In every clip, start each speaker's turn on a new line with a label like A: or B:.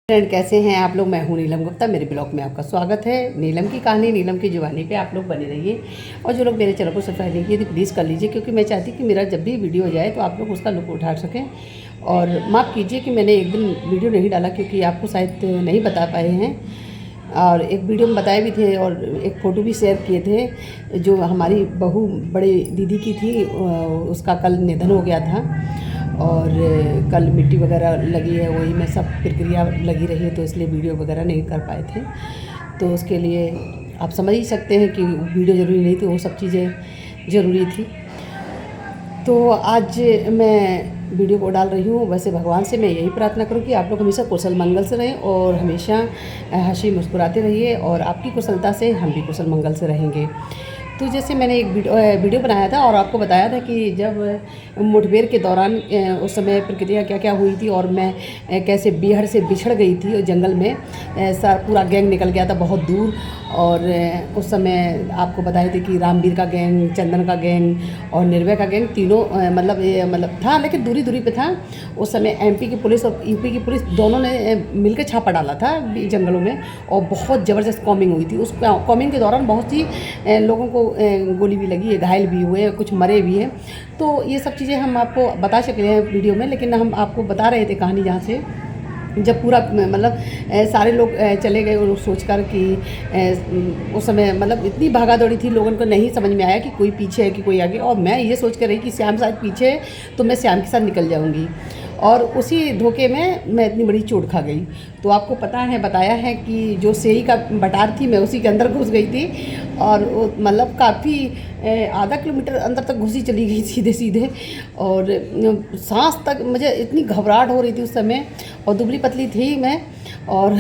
A: Friend, कैसे हैं आप लोग। मैं हूं नीलम गुप्ता। मेरे ब्लॉग में आपका स्वागत है। नीलम की कहानी, नीलम की जुबानी पे आप लोग बने रहिए। और जो लोग मेरे चैनल को सब्सक्राइब नहीं किए तो प्लीज़ कर लीजिए, क्योंकि मैं चाहती कि मेरा जब भी वीडियो जाए तो आप लोग उसका लुत्फ़ उठा सकें। और माफ़ कीजिए कि मैंने एक दिन वीडियो नहीं डाला, क्योंकि आपको शायद नहीं बता पाए हैं। और एक वीडियो में बताए भी थे और एक फ़ोटो भी शेयर किए थे। जो हमारी बहू बड़ी दीदी की थी, उसका कल निधन हो गया था। और कल मिट्टी वगैरह लगी है, वही में सब प्रक्रिया लगी रही है, तो इसलिए वीडियो वगैरह नहीं कर पाए थे। तो उसके लिए आप समझ ही सकते हैं कि वीडियो ज़रूरी नहीं थी, वो सब चीज़ें ज़रूरी थी। तो आज मैं वीडियो को डाल रही हूँ। वैसे भगवान से मैं यही प्रार्थना करूँ कि आप लोग हमेशा कुशल मंगल से रहें और हमेशा हंसी मुस्कुराते रहिए, और आपकी कुशलता से हम भी कुशल मंगल से रहेंगे। तो जैसे मैंने एक वीडियो बनाया था और आपको बताया था कि जब मुठभेड़ के दौरान उस समय प्रक्रिया क्या क्या हुई थी, और मैं कैसे बिहड़ से बिछड़ गई थी और जंगल में सारा पूरा गैंग निकल गया था बहुत दूर। और उस समय आपको बताए थे कि रामवीर का गैंग, चंदन का गैंग और निर्भय का गैंग तीनों मतलब था, लेकिन दूरी दूरी पे था। उस समय एमपी की पुलिस और यूपी की पुलिस दोनों ने मिलकर छापा डाला था जंगलों में, और बहुत ज़बरदस्त कॉम्बिंग हुई थी। उस कॉम्बिंग के दौरान बहुत सी लोगों को गोली भी लगी है, घायल भी हुए, कुछ मरे भी हैं। तो ये सब चीज़ें हम आपको बता सके हैं वीडियो में, लेकिन हम आपको बता रहे थे कहानी जहाँ से जब पूरा मतलब सारे लोग चले गए, और सोचकर कि उस समय मतलब इतनी भागा दौड़ी थी, लोगों को नहीं समझ में आया कि कोई पीछे है कि कोई आगे। और मैं ये सोच कर रही कि श्याम शायद पीछे है, तो मैं श्याम के साथ निकल जाऊंगी। और उसी धोखे में मैं इतनी बड़ी चोट खा गई। तो आपको पता है, बताया है कि जो सेई का बटार थी, मैं उसी के अंदर घुस गई थी। और मतलब काफ़ी आधा किलोमीटर अंदर तक घुसी चली गई सीधे सीधे। और सांस तक मुझे इतनी घबराहट हो रही थी उस समय, और दुबली पतली थी मैं। और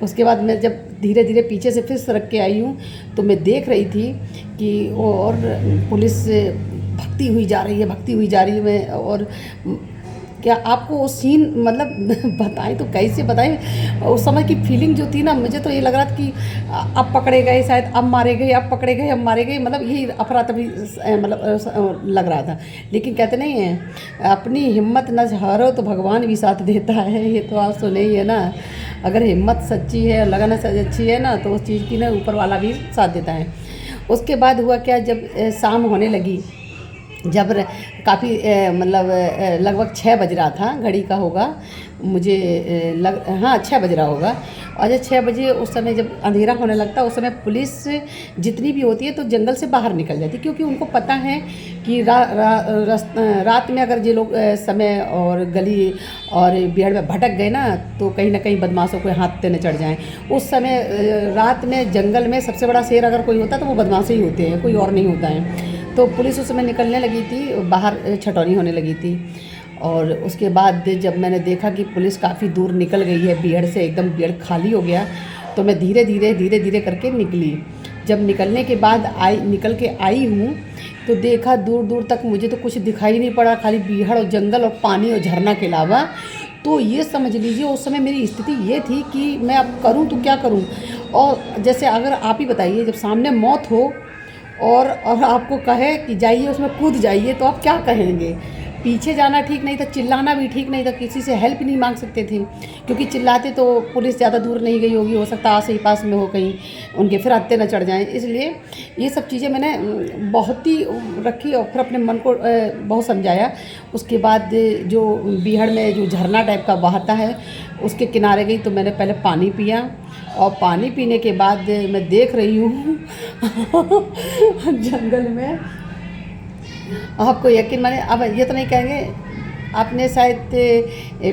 A: उसके बाद मैं जब धीरे धीरे पीछे से फिर सड़क के आई हूँ, तो मैं देख रही थी कि और पुलिस भगती हुई जा रही है, भगती हुई जा रही है। मैं और क्या आपको वो सीन मतलब बताएं तो कैसे बताएं। उस समय की फीलिंग जो थी ना, मुझे तो ये लग रहा था कि अब पकड़े गए शायद, अब मारे गए, अब पकड़े गए, अब मारे गए, मतलब यही अफरा तफरी मतलब लग रहा था। लेकिन कहते नहीं हैं, अपनी हिम्मत न हारो तो भगवान भी साथ देता है। ये तो आप सुने ही है ना, अगर हिम्मत सच्ची है, लगन अच्छी है ना, तो उस चीज़ की ना ऊपर वाला भी साथ देता है। उसके बाद हुआ क्या, जब शाम होने लगी, जब काफ़ी मतलब लगभग 6 बज रहा था, घड़ी का होगा मुझे हाँ 6 बज रहा होगा। और जब 6 बजे उस समय जब अंधेरा होने लगता है, उस समय पुलिस जितनी भी होती है तो जंगल से बाहर निकल जाती है, क्योंकि उनको पता है कि रात में अगर ये लोग समय और गली और बिहड़ में भटक गए ना कहीं बदमाशों को हाथ न चढ़ जाएं। उस समय रात में जंगल में सबसे बड़ा शेर अगर कोई होता तो वो बदमाश ही होते हैं, कोई और नहीं होता है। तो पुलिस उस समय निकलने लगी थी, बाहर छटौनी होने लगी थी। और उसके बाद जब मैंने देखा कि पुलिस काफ़ी दूर निकल गई है बिहड़ से, एकदम बिहड़ खाली हो गया, तो मैं धीरे धीरे करके निकली। जब निकलने के बाद निकल के आई हूँ, तो देखा दूर दूर तक मुझे तो कुछ दिखाई नहीं पड़ा, खाली बिहड़ और जंगल और पानी और झरना के अलावा। तो ये समझ लीजिए उस समय मेरी स्थिति ये थी कि मैं अब करूँ तो क्या करूँ। और जैसे अगर आप ही बताइए, जब सामने मौत हो और आपको कहे कि जाइए उसमें कूद जाइए, तो आप क्या कहेंगे। पीछे जाना ठीक नहीं था, चिल्लाना भी ठीक नहीं था, किसी से हेल्प नहीं मांग सकते थे, क्योंकि चिल्लाते तो पुलिस ज़्यादा दूर नहीं गई होगी, हो सकता आस ही पास में हो कहीं, उनके फिर हत्थे न चढ़ जाएं। इसलिए ये सब चीज़ें मैंने बहुत ही रखी और फिर अपने मन को बहुत समझाया। उसके बाद जो बिहड़ में जो झरना टाइप का बहता है, उसके किनारे गई, तो मैंने पहले पानी पिया। और पानी पीने के बाद मैं देख रही हूँ जंगल में, आपको यकीन माने, अब ये तो नहीं कहेंगे आपने शायद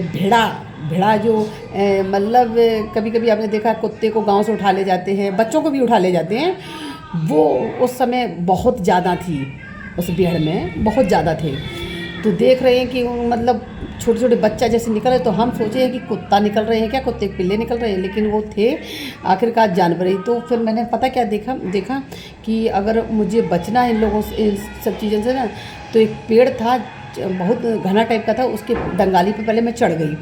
A: भेड़ा जो मतलब कभी कभी आपने देखा कुत्ते को गांव से उठा ले जाते हैं, बच्चों को भी उठा ले जाते हैं, वो उस समय बहुत ज़्यादा थी, उस बिहड़ में बहुत ज़्यादा थे। तो देख रहे हैं कि मतलब छोटे छोटे बच्चा जैसे निकल रहे, तो हम सोचे हैं कि कुत्ता निकल रहे हैं क्या, कुत्ते के पिल्ले निकल रहे हैं, लेकिन वो थे आखिरकार जानवर ही। तो फिर मैंने पता क्या देखा कि अगर मुझे बचना है इन लोगों से, इन सब चीज़ों से ना, तो एक पेड़ था बहुत घना टाइप का था, उसके डंगाली पे पहले मैं चढ़ गई।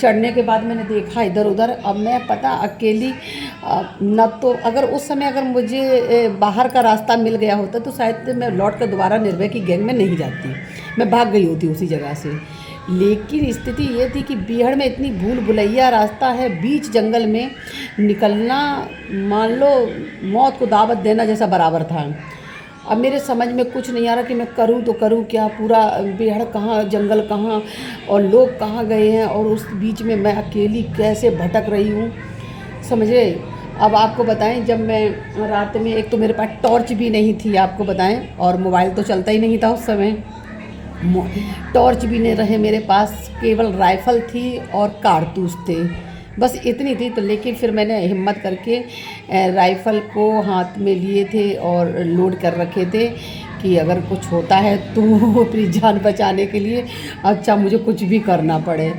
A: चढ़ने के बाद मैंने देखा इधर उधर, अब मैं पता अकेली न, तो अगर उस समय अगर मुझे बाहर का रास्ता मिल गया होता तो शायद मैं लौट कर दोबारा निर्भय की गैंग में नहीं जाती, मैं भाग गई होती उसी जगह से। लेकिन स्थिति ये थी कि बीहड़ में इतनी भूल भुलैया रास्ता है, बीच जंगल में निकलना मान लो मौत को दावत देना जैसा बराबर था। अब मेरे समझ में कुछ नहीं आ रहा कि मैं करूं तो करूं क्या, पूरा बीहड़ कहाँ, जंगल कहाँ और लोग कहाँ गए हैं, और उस बीच में मैं अकेली कैसे भटक रही हूँ, समझे। अब आपको बताएं, जब मैं रात में, एक तो मेरे पास टॉर्च भी नहीं थी आपको बताएं, और मोबाइल तो चलता ही नहीं था उस समय, टॉर्च भी नहीं रहे मेरे पास, केवल राइफ़ल थी और कारतूस थे, बस इतनी थी। तो लेकिन फिर मैंने हिम्मत करके राइफ़ल को हाथ में लिए थे और लोड कर रखे थे कि अगर कुछ होता है तो अपनी जान बचाने के लिए अच्छा मुझे कुछ भी करना पड़े।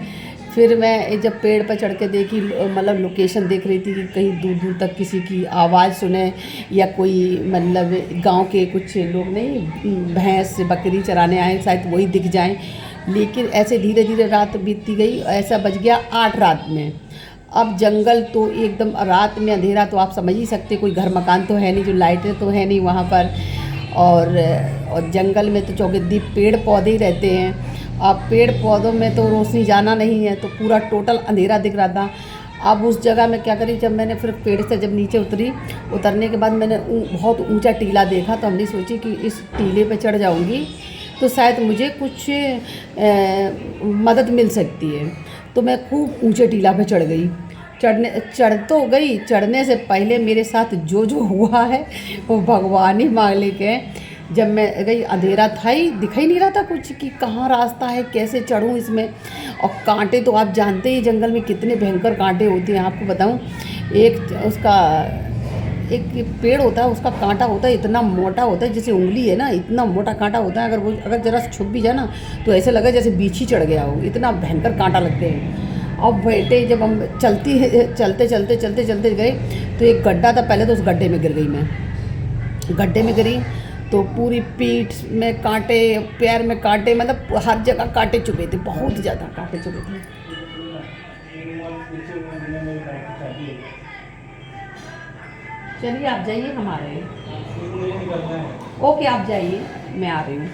A: फिर मैं जब पेड़ पर चढ़ के देखी, मतलब लोकेशन देख रही थी कि कहीं दूर दूर तक किसी की आवाज़ सुने, या कोई मतलब गांव के कुछ लोग नहीं भैंस बकरी चराने आए शायद वही दिख जाएं। लेकिन ऐसे धीरे धीरे रात बीतती गई, ऐसा बज गया 8 रात में। अब जंगल तो एकदम रात में अंधेरा, तो आप समझ ही सकते, कोई घर मकान तो है नहीं, जो लाइटें तो है नहीं वहाँ पर, और जंगल में तो चौगिद्दी पेड़ पौधे ही रहते हैं। अब पेड़ पौधों में तो रोशनी जाना नहीं है, तो पूरा टोटल अंधेरा दिख रहा था। अब उस जगह में क्या करी, जब मैंने फिर पेड़ से जब नीचे उतरने के बाद मैंने बहुत ऊंचा टीला देखा, तो हमने सोची कि इस टीले पे चढ़ जाऊंगी तो शायद मुझे कुछ मदद मिल सकती है। तो मैं खूब ऊंचे टीला पे चढ़ गई। चढ़ तो गई, चढ़ने से पहले मेरे साथ जो जो हुआ है वो भगवान ही मालिक है। जब मैं गई अंधेरा था ही, दिखाई नहीं रहा था कुछ कि कहाँ रास्ता है, कैसे चढ़ूँ इसमें। और कांटे तो आप जानते ही जंगल में कितने भयंकर कांटे होते हैं। आपको बताऊँ, एक पेड़ होता है, उसका कांटा होता है इतना मोटा होता है, जैसे उंगली है ना, इतना मोटा कांटा होता है। अगर ज़रा छुप भी जाए ना तो ऐसे लगे जैसे बीछी चढ़ गया हो, इतना भयंकर कांटा लगते हैं। अब बेटे जब हम चलते गए तो एक गड्ढा था, पहले तो उस गड्ढे में गिर गई मैं। गड्ढे में गिरी तो पूरी पीठ में कांटे, पैर में कांटे, मतलब हर जगह कांटे चुभे थे, बहुत ज़्यादा कांटे चुभे थे। चलिए आप जाइए, हम आ रहे हैं। ओके आप जाइए, मैं आ रही हूँ।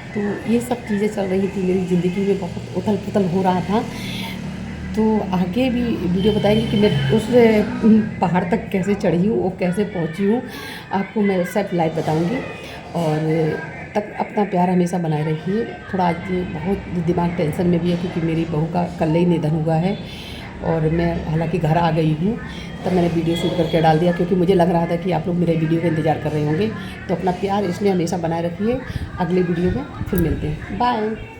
A: तो ये सब चीज़ें चल रही थी मेरी ज़िंदगी में, बहुत उथल पुथल हो रहा था। तो आगे भी वीडियो बताएंगे कि मैं उस पहाड़ तक कैसे चढ़ी हूँ और कैसे पहुँची हूँ, आपको मैं सब लाइव बताऊँगी। और तक अपना प्यार हमेशा बनाए रखिए। थोड़ा आज बहुत दिमाग टेंशन में भी है, क्योंकि मेरी बहू का कल ही निधन हुआ है, और मैं हालांकि घर आ गई हूँ, तब मैंने वीडियो शूट करके डाल दिया, क्योंकि मुझे लग रहा था कि आप लोग मेरे वीडियो का इंतज़ार कर रहे होंगे। तो अपना प्यार इसमें हमेशा बनाए रखिए। अगले वीडियो में फिर मिलते हैं, बाय।